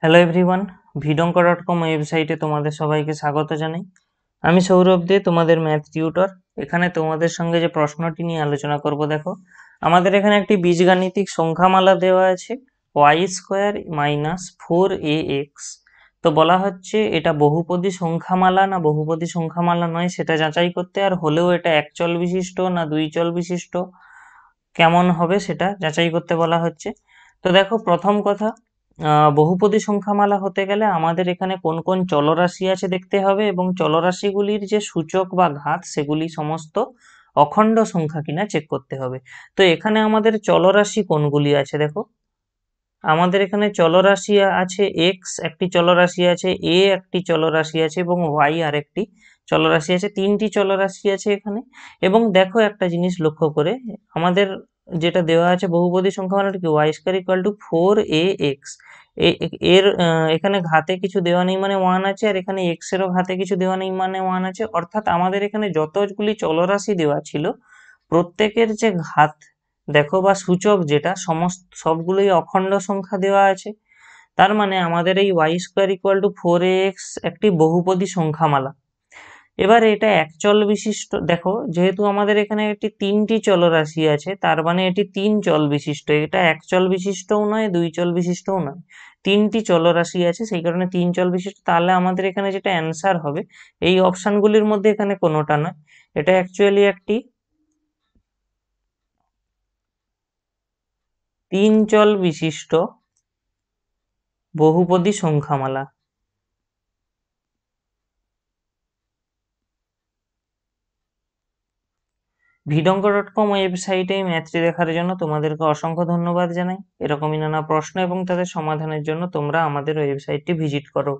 Hello everyone, ভিডঙ্ক.com ওয়েবসাইটে তোমাদের সবাইকে স্বাগত জানাই। আমি সৌরভ দে, তোমাদের ম্যাথ টিউটর। এখানে তোমাদের সঙ্গে যে প্রশ্নটি নিয়ে আলোচনা করব, দেখো আমাদের এখানে একটি বীজগাণিতিক সংখ্যামালা দেওয়া আছে y² - 4ax। তো বলা হচ্ছে এটা বহুপদী সংখ্যামালা না বহুপদী সংখ্যামালা নয় সেটা যাচাই করতে, আর হলেও এটা এক চল বিশিষ্ট না দুই চল বিশিষ্ট কেমন হবে সেটা যাচাই করতে বলা হচ্ছে। তো দেখো, প্রথম কথা, বহুপদী সংখ্যামালা হতে গেলে আমাদের এখানে কোন কোন চলরাশি আছে দেখতে হবে, এবং চলরাশিগুলির যে সূচক বা ঘাত সেগুলি সমস্ত অখণ্ড সংখ্যা কিনা চেক করতে হবে। তো এখানে আমাদের চলরাশি কোনগুলি আছে দেখো, আমাদের এখানে চলরাশি আছে এক্স একটি চলরাশি আছে, এ একটি চলরাশি আছে এবং ওয়াই আর একটি চলরাশি আছে। তিনটি চলরাশি আছে এখানে। এবং দেখো একটা জিনিস লক্ষ্য করে, আমাদের যেটা দেওয়া আছে বহুপদী সংখ্যা মানে কি, y² = 4ax। এর এখানে ঘাতে কিছু দেওয়া নেই মানে 1 আছে, আর এখানে x এরও ঘাতে কিছু দেওয়া নেই মানে 1 আছে। অর্থাৎ আমাদের এখানে যতগুলি চলরাশি দেওয়া ছিল প্রত্যেকের যে ঘাত দেখো বা সূচক যেটা সবগুলোই অখণ্ড সংখ্যা দেওয়া আছে। তার মানে আমাদের এই y² = 4ax একটি বহুপদী সংখ্যামালা। এবার এটা একচল বিশিষ্ট, দেখো যেহেতু আমাদের এখানে একটি তিনটি চলরাশি আছে তার মানে এটি তিন চল বিশিষ্ট। এটা এক চল বিশিষ্টও নয়, দুই চল বিশিষ্টও নয়, তিনটি চলরাশি আছে, সেই কারণে তিন চল বিশিষ্ট। তাহলে আমাদের এখানে যেটা অ্যান্সার হবে, এই অপশনগুলির মধ্যে এখানে কোনোটা নয়, এটা অ্যাকচুয়ালি একটি তিন চল বিশিষ্ট বহুপদী সংখ্যামালা। ভিডঙ্ক.com ওয়েবসাইটে এই ম্যাথটি দেখার জন্য তোমাদেরকে অসংখ্য ধন্যবাদ জানাই। এরকমই নানা প্রশ্ন এবং তাদের সমাধানের জন্য তোমরা আমাদের ওয়েবসাইটটি ভিজিট করো।